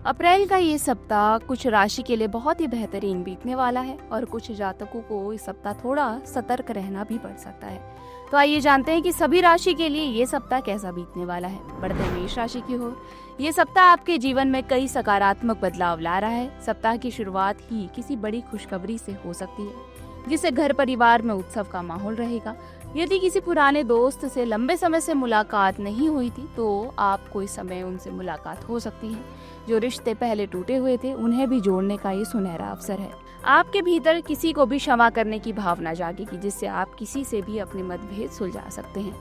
अप्रैल का ये सप्ताह कुछ राशि के लिए बहुत ही बेहतरीन बीतने वाला है और कुछ जातकों को इस सप्ताह थोड़ा सतर्क रहना भी पड़ सकता है। तो आइए जानते हैं कि सभी राशि के लिए ये सप्ताह कैसा बीतने वाला है। बढ़ते हैं मेष राशि की ओर। ये सप्ताह आपके जीवन में कई सकारात्मक बदलाव ला रहा है। सप्ताह की शुरुआत ही किसी बड़ी खुशखबरी से हो सकती है, जिससे घर परिवार में उत्सव का माहौल रहेगा। यदि किसी पुराने दोस्त से लंबे समय से मुलाकात नहीं हुई थी तो आपको इस समय उनसे मुलाकात हो सकती है। जो रिश्ते पहले टूटे हुए थे उन्हें भी जोड़ने का ये सुनहरा अवसर है। आपके भीतर किसी को भी क्षमा करने की भावना जागेगी, जिससे आप किसी से भी अपने मतभेद सुलझा सकते हैं।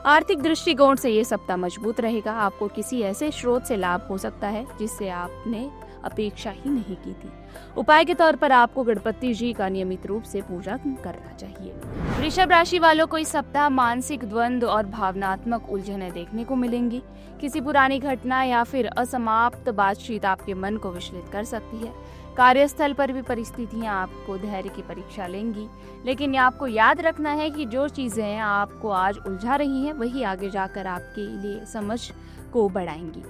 आर्थिक दृष्टिकोण से ये सप्ताह मजबूत रहेगा। आपको किसी ऐसे स्रोत से लाभ हो सकता है जिससे आपने अपेक्षा ही नहीं की थी। उपाय के तौर पर आपको गणपति जी का नियमित रूप से पूजा करना चाहिए। वृषभ राशि वालों को इस सप्ताह मानसिक द्वंद्व और भावनात्मक उलझनें देखने को मिलेंगी। किसी पुरानी घटना या फिर असमाप्त बातचीत आपके मन को विचलित कर सकती है। कार्यस्थल पर भी परिस्थितियां आपको धैर्य की परीक्षा लेंगी, लेकिन आपको याद रखना है कि जो चीजें आपको आज उलझा रही हैं वही आगे जाकर आपके लिए समझ को बढ़ाएंगी।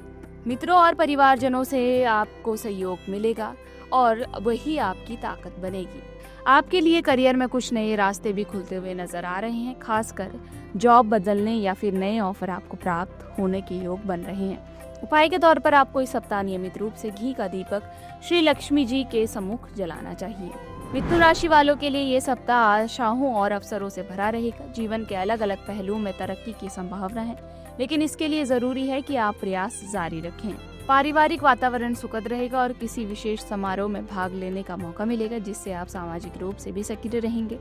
मित्रों और परिवारजनों से आपको सहयोग मिलेगा और वही आपकी ताकत बनेगी। आपके लिए करियर में कुछ नए रास्ते भी खुलते हुए नजर आ रहे हैं। खासकर जॉब बदलने या फिर नए ऑफर आपको प्राप्त होने के योग बन रहे हैं। उपाय के तौर पर आपको इस सप्ताह नियमित रूप से घी का दीपक श्री लक्ष्मी जी के सम्मुख जलाना चाहिए। मिथुन राशि वालों के लिए ये सप्ताह आशाओं और अवसरों से भरा रहेगा। जीवन के अलग अलग पहलुओं में तरक्की की संभावना है, लेकिन इसके लिए जरूरी है कि आप प्रयास जारी रखें। पारिवारिक वातावरण सुखद रहेगा और किसी विशेष समारोह में भाग लेने का मौका मिलेगा, जिससे आप सामाजिक रूप से भी सक्रिय रहेंगे।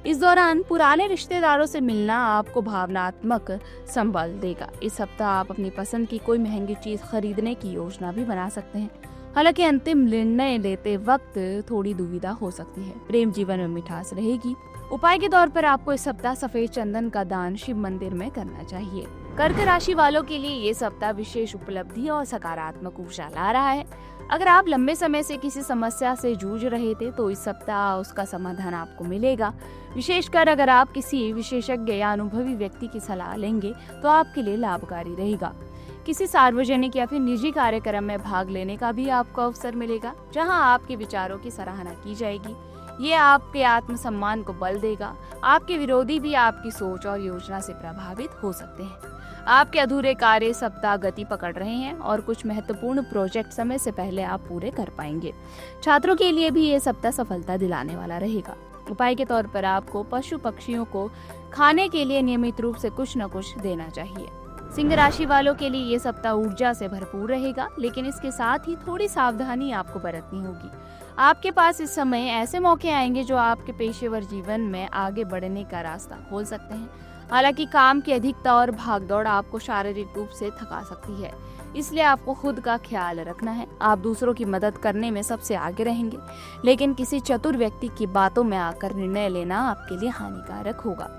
इस दौरान पुराने रिश्तेदारों से मिलना आपको भावनात्मक संबल देगा। इस सप्ताह आप अपनी पसंद की कोई महंगी चीज खरीदने की योजना भी बना सकते हैं। हालांकि अंतिम निर्णय लेते वक्त थोड़ी दुविधा हो सकती है। प्रेम जीवन में मिठास रहेगी। उपाय के तौर पर आपको इस सप्ताह सफेद चंदन का दान शिव मंदिर में करना चाहिए। कर्क राशि वालों के लिए ये सप्ताह विशेष उपलब्धि और सकारात्मक ऊर्जा ला रहा है। अगर आप लंबे समय से किसी समस्या से जूझ रहे थे तो इस सप्ताह उसका समाधान आपको मिलेगा। विशेषकर अगर आप किसी विशेषज्ञ या अनुभवी व्यक्ति की सलाह लेंगे तो आपके लिए लाभकारी रहेगा। किसी सार्वजनिक या फिर निजी कार्यक्रम में भाग लेने का भी आपको अवसर मिलेगा, जहां आपके विचारों की सराहना की जाएगी। ये आपके आत्मसम्मान को बल देगा। आपके विरोधी भी आपकी सोच और योजना से प्रभावित हो सकते हैं। आपके अधूरे कार्य सप्ताह गति पकड़ रहे हैं और कुछ महत्वपूर्ण प्रोजेक्ट समय से पहले आप पूरे कर पाएंगे। छात्रों के लिए भी ये सप्ताह सफलता दिलाने वाला रहेगा। उपाय के तौर पर आपको पशु पक्षियों को खाने के लिए नियमित रूप से कुछ न कुछ देना चाहिए। सिंह राशि वालों के लिए ये सप्ताह ऊर्जा से भरपूर रहेगा, लेकिन इसके साथ ही थोड़ी सावधानी आपको बरतनी होगी। आपके पास इस समय ऐसे मौके आएंगे जो आपके पेशेवर जीवन में आगे बढ़ने का रास्ता खोल सकते हैं। हालांकि काम की अधिकता और भागदौड़ आपको शारीरिक रूप से थका सकती है, इसलिए आपको खुद का ख्याल रखना है। आप दूसरों की मदद करने में सबसे आगे रहेंगे, लेकिन किसी चतुर व्यक्ति की बातों में आकर निर्णय लेना आपके लिए हानिकारक होगा।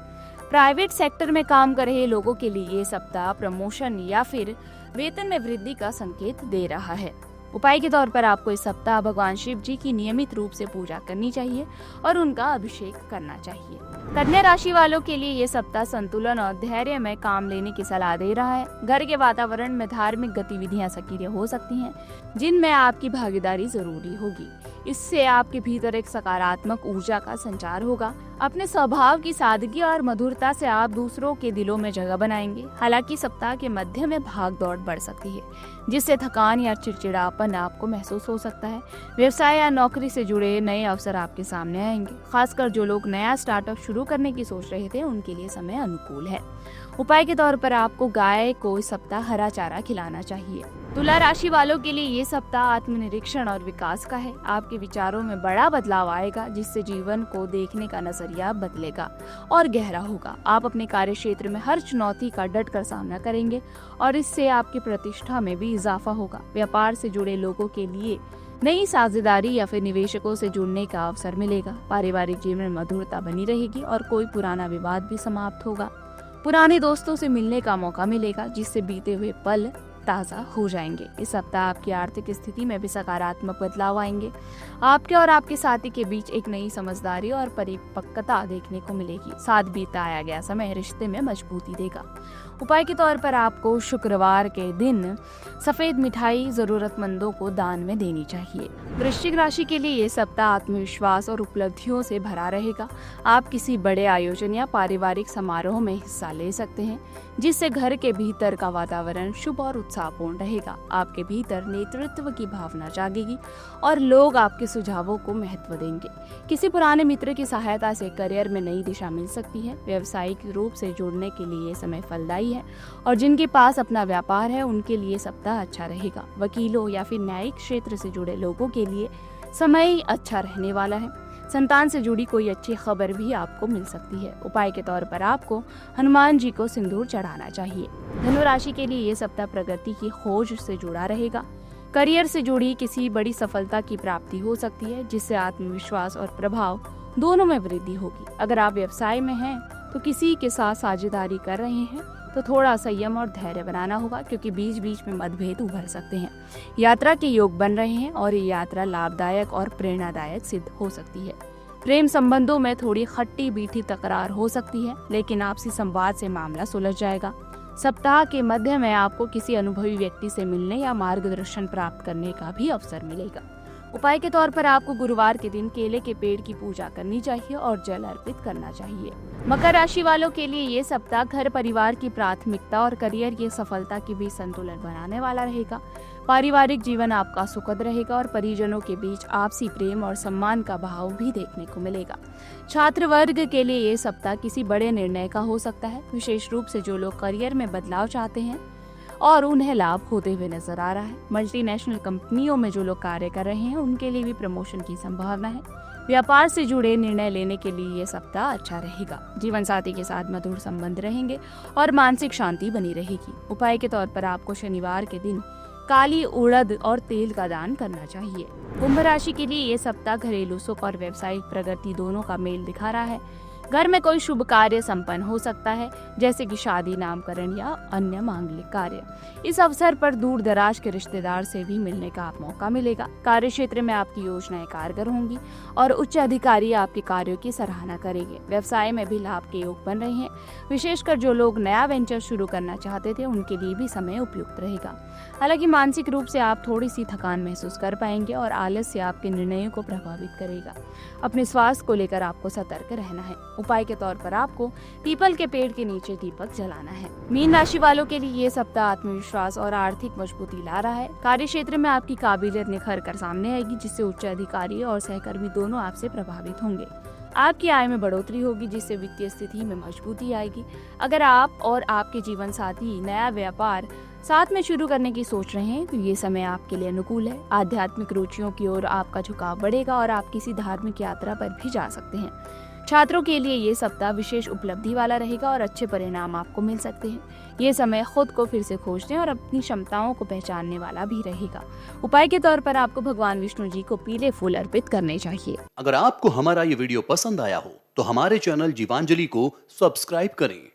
प्राइवेट सेक्टर में काम कर रहे लोगों के लिए ये सप्ताह प्रमोशन या फिर वेतन में वृद्धि का संकेत दे रहा है। उपाय के तौर पर आपको इस सप्ताह भगवान शिव जी की नियमित रूप से पूजा करनी चाहिए और उनका अभिषेक करना चाहिए। कन्या राशि वालों के लिए ये सप्ताह संतुलन और धैर्य में काम लेने की सलाह दे रहा है। घर के वातावरण में धार्मिक गतिविधियां सक्रिय हो सकती हैं, जिनमें आपकी भागीदारी जरूरी होगी। इससे आपके भीतर एक सकारात्मक ऊर्जा का संचार होगा। अपने स्वभाव की सादगी और मधुरता से आप दूसरों के दिलों में जगह बनाएंगे। हालांकि सप्ताह के मध्य में भाग दौड़ बढ़ सकती है, जिससे थकान या चिड़चिड़ापन आपको महसूस हो सकता है। व्यवसाय या नौकरी से जुड़े नए अवसर आपके सामने आएंगे। खासकर जो लोग नया स्टार्टअप शुरू करने की सोच रहे थे उनके लिए समय अनुकूल है। उपाय के तौर पर आपको गाय को इस सप्ताह हरा चारा खिलाना चाहिए। तुला राशि वालों के लिए ये सप्ताह आत्मनिरीक्षण और विकास का है। आपके विचारों में बड़ा बदलाव आएगा, जिससे जीवन को देखने का नजरिया बदलेगा और गहरा होगा। आप अपने कार्य क्षेत्र में हर चुनौती का डट कर सामना करेंगे और इससे आपकी प्रतिष्ठा में भी इजाफा होगा। व्यापार से जुड़े लोगों के लिए नई साझेदारी या फिर निवेशकों से जुड़ने का अवसर मिलेगा। पारिवारिक जीवन में मधुरता बनी रहेगी और कोई पुराना विवाद भी समाप्त होगा। पुराने दोस्तों से मिलने का मौका मिलेगा, जिससे बीते हुए पल ताज़ा हो जाएंगे। इस सप्ताह आपकी आर्थिक स्थिति में भी सकारात्मक बदलाव आएंगे। आपके और आपके साथी के बीच एक नई समझदारी और परिपक्वता देखने को मिलेगी। साथ बीता आया गया समय रिश्ते में मजबूती देगा। उपाय के तौर पर आपको शुक्रवार के दिन सफ़ेद मिठाई ज़रूरतमंदों को दान में देनी चाहिए। वृश्चिक राशि के लिए ये सप्ताह आत्मविश्वास और उपलब्धियों से भरा रहेगा। आप किसी बड़े आयोजन या पारिवारिक समारोह में हिस्सा ले सकते हैं, जिससे घर के भीतर का वातावरण शुभ और उत्साहपूर्ण रहेगा। आपके भीतर नेतृत्व की भावना जागेगी और लोग आपके सुझावों को महत्व देंगे। किसी पुराने मित्र की सहायता से करियर में नई दिशा मिल सकती है। व्यावसायिक रूप से जुड़ने के लिए ये समय फलदायी है और जिनके पास अपना व्यापार है उनके लिए सप्ताह अच्छा रहेगा। वकीलों या फिर न्यायिक क्षेत्र से जुड़े लोगों के लिए समय अच्छा रहने वाला है। संतान से जुड़ी कोई अच्छी खबर भी आपको मिल सकती है। उपाय के तौर पर आपको हनुमान जी को सिंदूर चढ़ाना चाहिए। धनु राशि के लिए ये सप्ताह प्रगति की खोज से जुड़ा रहेगा। करियर से जुड़ी किसी बड़ी सफलता की प्राप्ति हो सकती है, जिससे आत्मविश्वास और प्रभाव दोनों में वृद्धि होगी। अगर आप व्यवसाय में हैं तो किसी के साथ साझेदारी कर रहे हैं तो थोड़ा संयम और धैर्य बनाना होगा, क्योंकि बीच बीच में मतभेद उभर सकते हैं। यात्रा के योग बन रहे हैं और ये यात्रा लाभदायक और प्रेरणादायक सिद्ध हो सकती है। प्रेम संबंधों में थोड़ी खट्टी मीठी तकरार हो सकती है, लेकिन आपसी संवाद से मामला सुलझ जाएगा। सप्ताह के मध्य में आपको किसी अनुभवी व्यक्ति से मिलने या मार्गदर्शन प्राप्त करने का भी अवसर मिलेगा। उपाय के तौर पर आपको गुरुवार के दिन केले के पेड़ की पूजा करनी चाहिए और जल अर्पित करना चाहिए। मकर राशि वालों के लिए ये सप्ताह घर परिवार की प्राथमिकता और करियर की सफलता के बीच संतुलन बनाने वाला रहेगा। पारिवारिक जीवन आपका सुखद रहेगा और परिजनों के बीच आपसी प्रेम और सम्मान का भाव भी देखने को मिलेगा। छात्र वर्ग के लिए ये सप्ताह किसी बड़े निर्णय का हो सकता है, विशेष रूप से जो लोग करियर में बदलाव चाहते हैं और उन्हें लाभ होते हुए नजर आ रहा है। मल्टीनेशनल कंपनियों में जो लोग कार्य कर रहे हैं उनके लिए भी प्रमोशन की संभावना है। व्यापार से जुड़े निर्णय लेने के लिए ये सप्ताह अच्छा रहेगा। जीवन साथी के साथ मधुर संबंध रहेंगे और मानसिक शांति बनी रहेगी। उपाय के तौर पर आपको शनिवार के दिन काली उड़द और तेल का दान करना चाहिए। कुंभ राशि के लिए ये सप्ताह घरेलू सुख और व्यावसायिक प्रगति दोनों का मेल दिखा रहा है। घर में कोई शुभ कार्य संपन्न हो सकता है, जैसे कि शादी, नामकरण या अन्य मांगलिक कार्य। इस अवसर पर दूर दराज के रिश्तेदार से भी मिलने का मौका मिलेगा। कार्य क्षेत्र में आपकी योजनाएं कारगर होंगी और उच्च अधिकारी आपके कार्यों की सराहना करेंगे। व्यवसाय में भी लाभ के योग बन रहे हैं। विशेषकर जो लोग नया वेंचर शुरू करना चाहते थे उनके लिए भी समय उपयुक्त रहेगा। हालांकि मानसिक रूप से आप थोड़ी सी थकान महसूस कर पाएंगे और आलस्य आपके निर्णयों को प्रभावित करेगा। अपने स्वास्थ्य को लेकर आपको सतर्क रहना है। उपाय के तौर पर आपको पीपल के पेड़ के नीचे दीपक जलाना है। मीन राशि वालों के लिए ये सप्ताह आत्मविश्वास और आर्थिक मजबूती ला रहा है। कार्य क्षेत्र में आपकी काबिलियत निखर कर सामने आएगी, जिससे उच्च अधिकारी और सहकर्मी दोनों आपसे प्रभावित होंगे। आपकी आय में बढ़ोतरी होगी, जिससे वित्तीय स्थिति में मजबूती आएगी। अगर आप और आपके जीवन साथी नया व्यापार साथ में शुरू करने की सोच रहे हैं तो ये समय आपके लिए अनुकूल है। आध्यात्मिक रुचियों की ओर आपका झुकाव बढ़ेगा और आप किसी धार्मिक यात्रा पर भी जा सकते हैं। छात्रों के लिए ये सप्ताह विशेष उपलब्धि वाला रहेगा और अच्छे परिणाम आपको मिल सकते हैं। ये समय खुद को फिर से खोजने और अपनी क्षमताओं को पहचानने वाला भी रहेगा। उपाय के तौर पर आपको भगवान विष्णु जी को पीले फूल अर्पित करने चाहिए। अगर आपको हमारा ये वीडियो पसंद आया हो तो हमारे चैनल जीवांजलि को सब्सक्राइब करें